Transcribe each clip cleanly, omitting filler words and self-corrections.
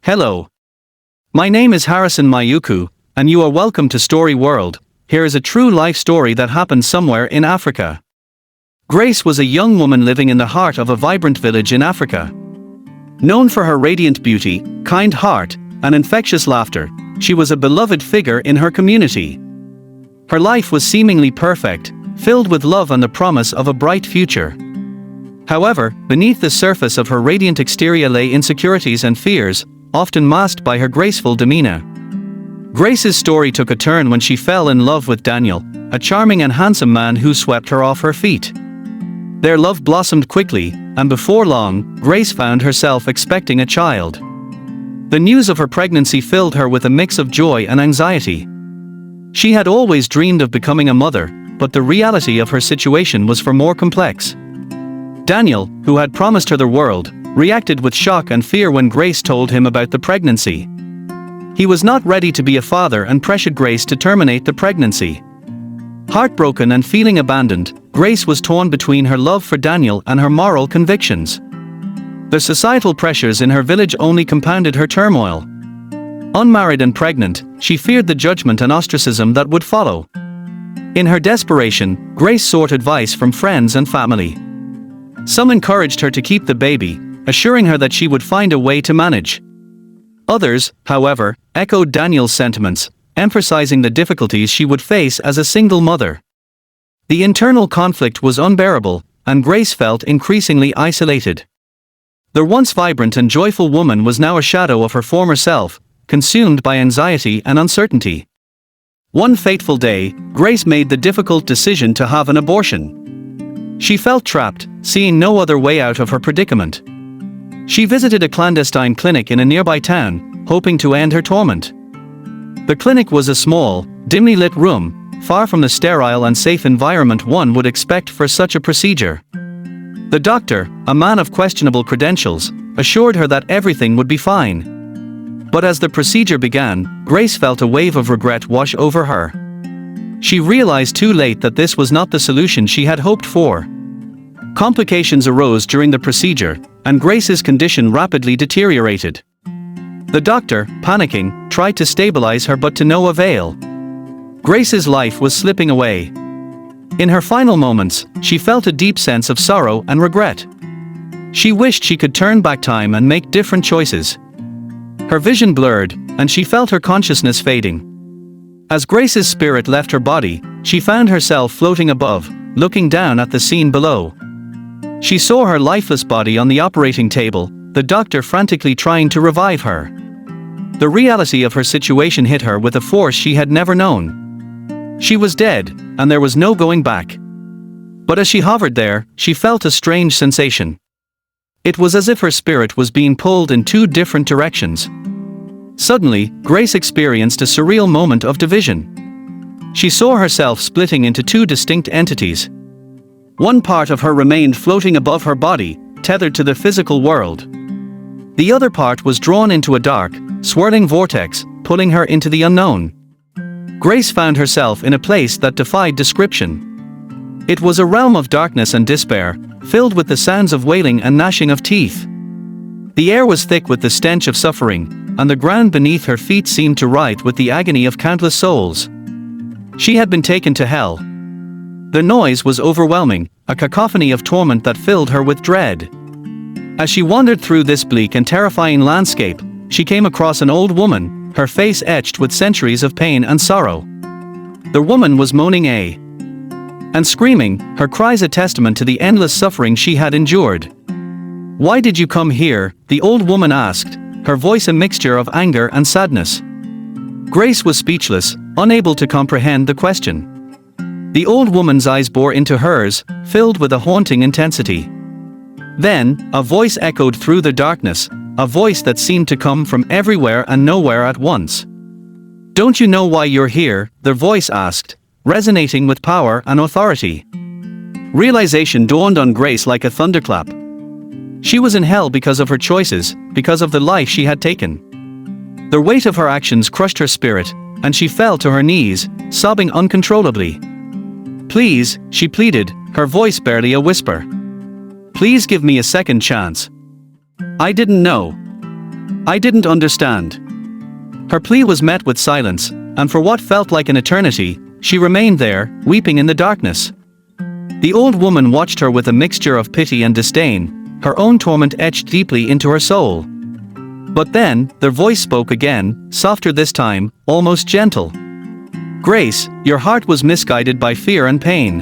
Hello. My name is Harrison Mayuku, and you are welcome to Story World. Here is a true life story that happened somewhere in Africa. Grace was a young woman living in the heart of a vibrant village in Africa. Known for her radiant beauty, kind heart, and infectious laughter, she was a beloved figure in her community. Her life was seemingly perfect, filled with love and the promise of a bright future. However, beneath the surface of her radiant exterior lay insecurities and fears, often masked by her graceful demeanor. Grace's story took a turn when she fell in love with Daniel, a charming and handsome man who swept her off her feet. Their love blossomed quickly, and before long, Grace found herself expecting a child. The news of her pregnancy filled her with a mix of joy and anxiety. She had always dreamed of becoming a mother, but the reality of her situation was far more complex. Daniel, who had promised her the world, reacted with shock and fear when Grace told him about the pregnancy. He was not ready to be a father and pressured Grace to terminate the pregnancy. Heartbroken and feeling abandoned, Grace was torn between her love for Daniel and her moral convictions. The societal pressures in her village only compounded her turmoil. Unmarried and pregnant, she feared the judgment and ostracism that would follow. In her desperation, Grace sought advice from friends and family. Some encouraged her to keep the baby, assuring her that she would find a way to manage. Others, however, echoed Daniel's sentiments, emphasizing the difficulties she would face as a single mother. The internal conflict was unbearable, and Grace felt increasingly isolated. The once vibrant and joyful woman was now a shadow of her former self, consumed by anxiety and uncertainty. One fateful day, Grace made the difficult decision to have an abortion. She felt trapped, seeing no other way out of her predicament. She visited a clandestine clinic in a nearby town, hoping to end her torment. The clinic was a small, dimly lit room, far from the sterile and safe environment one would expect for such a procedure. The doctor, a man of questionable credentials, assured her that everything would be fine. But as the procedure began, Grace felt a wave of regret wash over her. She realized too late that this was not the solution she had hoped for. Complications arose during the procedure, and Grace's condition rapidly deteriorated. The doctor, panicking, tried to stabilize her but to no avail. Grace's life was slipping away. In her final moments, she felt a deep sense of sorrow and regret. She wished she could turn back time and make different choices. Her vision blurred, and she felt her consciousness fading. As Grace's spirit left her body, she found herself floating above, looking down at the scene below. She saw her lifeless body on the operating table, the doctor frantically trying to revive her. The reality of her situation hit her with a force she had never known. She was dead, and there was no going back. But as she hovered there, she felt a strange sensation. It was as if her spirit was being pulled in two different directions. Suddenly, Grace experienced a surreal moment of division. She saw herself splitting into two distinct entities. One part of her remained floating above her body, tethered to the physical world. The other part was drawn into a dark, swirling vortex, pulling her into the unknown. Grace found herself in a place that defied description. It was a realm of darkness and despair, filled with the sounds of wailing and gnashing of teeth. The air was thick with the stench of suffering, and the ground beneath her feet seemed to writhe with the agony of countless souls. She had been taken to hell. The noise was overwhelming, a cacophony of torment that filled her with dread. As she wandered through this bleak and terrifying landscape, she came across an old woman, her face etched with centuries of pain and sorrow. The woman was moaning and screaming, her cries a testament to the endless suffering she had endured. "Why did you come here?" the old woman asked, her voice a mixture of anger and sadness. Grace was speechless, unable to comprehend the question. The old woman's eyes bore into hers, filled with a haunting intensity. Then, a voice echoed through the darkness, a voice that seemed to come from everywhere and nowhere at once. "Don't you know why you're here?" the voice asked, resonating with power and authority. Realization dawned on Grace like a thunderclap. She was in hell because of her choices, because of the life she had taken. The weight of her actions crushed her spirit, and she fell to her knees, sobbing uncontrollably. "Please," she pleaded, her voice barely a whisper. "Please give me a second chance. I didn't know. I didn't understand." Her plea was met with silence, and for what felt like an eternity, she remained there, weeping in the darkness. The old woman watched her with a mixture of pity and disdain, her own torment etched deeply into her soul. But then, their voice spoke again, softer this time, almost gentle. "Grace, your heart was misguided by fear and pain.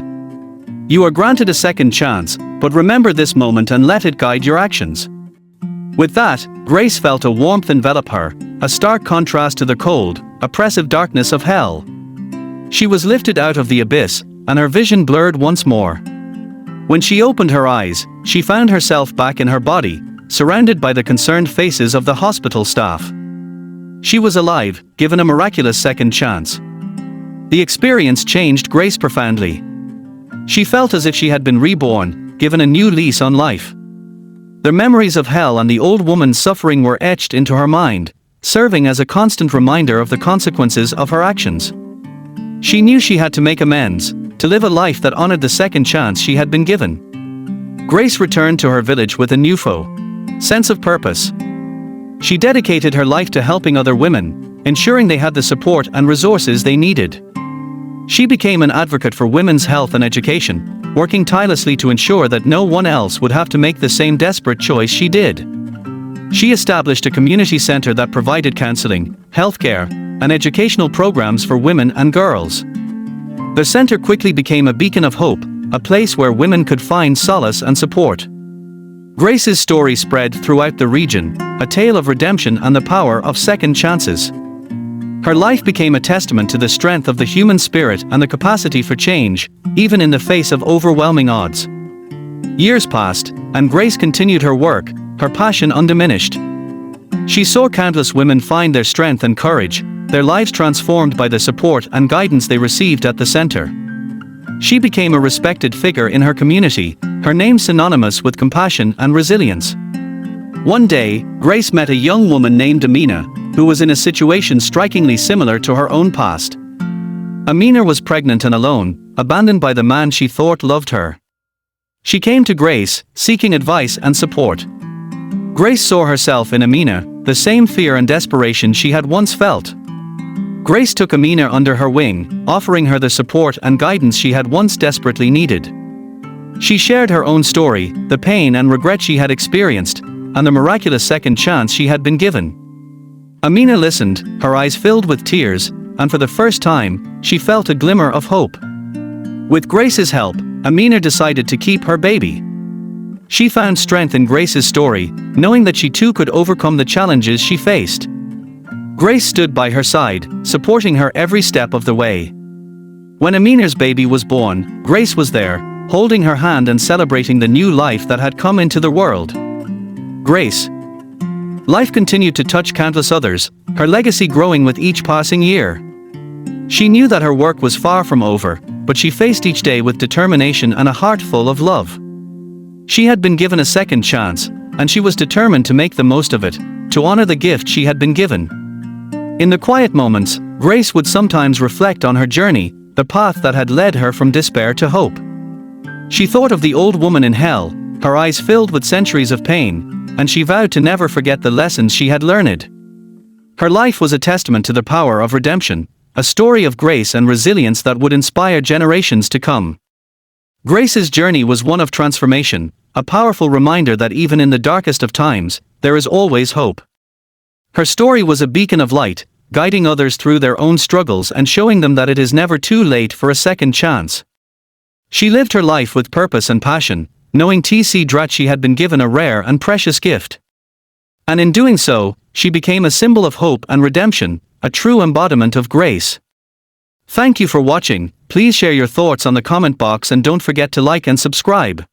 You are granted a second chance, but remember this moment and let it guide your actions." With that, Grace felt a warmth envelop her, a stark contrast to the cold, oppressive darkness of hell. She was lifted out of the abyss, and her vision blurred once more. When she opened her eyes, she found herself back in her body, surrounded by the concerned faces of the hospital staff. She was alive, given a miraculous second chance. The experience changed Grace profoundly. She felt as if she had been reborn, given a new lease on life. The memories of hell and the old woman's suffering were etched into her mind, serving as a constant reminder of the consequences of her actions. She knew she had to make amends, to live a life that honored the second chance she had been given. Grace returned to her village with a newfound sense of purpose. She dedicated her life to helping other women, ensuring they had the support and resources they needed. She became an advocate for women's health and education, working tirelessly to ensure that no one else would have to make the same desperate choice she did. She established a community center that provided counseling, healthcare, and educational programs for women and girls. The center quickly became a beacon of hope, a place where women could find solace and support. Grace's story spread throughout the region, a tale of redemption and the power of second chances. Her life became a testament to the strength of the human spirit and the capacity for change, even in the face of overwhelming odds. Years passed, and Grace continued her work, her passion undiminished. She saw countless women find their strength and courage, their lives transformed by the support and guidance they received at the center. She became a respected figure in her community, her name synonymous with compassion and resilience. One day, Grace met a young woman named Amina, who was in a situation strikingly similar to her own past. Amina was pregnant and alone, abandoned by the man she thought loved her. She came to Grace, seeking advice and support. Grace saw herself in Amina, the same fear and desperation she had once felt. Grace took Amina under her wing, offering her the support and guidance she had once desperately needed. She shared her own story, the pain and regret she had experienced, and the miraculous second chance she had been given. Amina listened, her eyes filled with tears, and for the first time, she felt a glimmer of hope. With Grace's help, Amina decided to keep her baby. She found strength in Grace's story, knowing that she too could overcome the challenges she faced. Grace stood by her side, supporting her every step of the way. When Amina's baby was born, Grace was there, holding her hand and celebrating the new life that had come into the world. Grace. Life continued to touch countless others, her legacy growing with each passing year. She knew that her work was far from over, but she faced each day with determination and a heart full of love. She had been given a second chance, and she was determined to make the most of it, to honor the gift she had been given. In the quiet moments, Grace would sometimes reflect on her journey, the path that had led her from despair to hope. She thought of the old woman in hell, her eyes filled with centuries of pain, and she vowed to never forget the lessons she had learned. Her life was a testament to the power of redemption, a story of grace and resilience that would inspire generations to come. Grace's journey was one of transformation, a powerful reminder that even in the darkest of times, there is always hope. Her story was a beacon of light, guiding others through their own struggles and showing them that it is never too late for a second chance. She lived her life with purpose and passion, knowing that she had been given a rare and precious gift. And in doing so, she became a symbol of hope and redemption, a true embodiment of grace. Thank you for watching. Please share your thoughts on the comment box and don't forget to like and subscribe.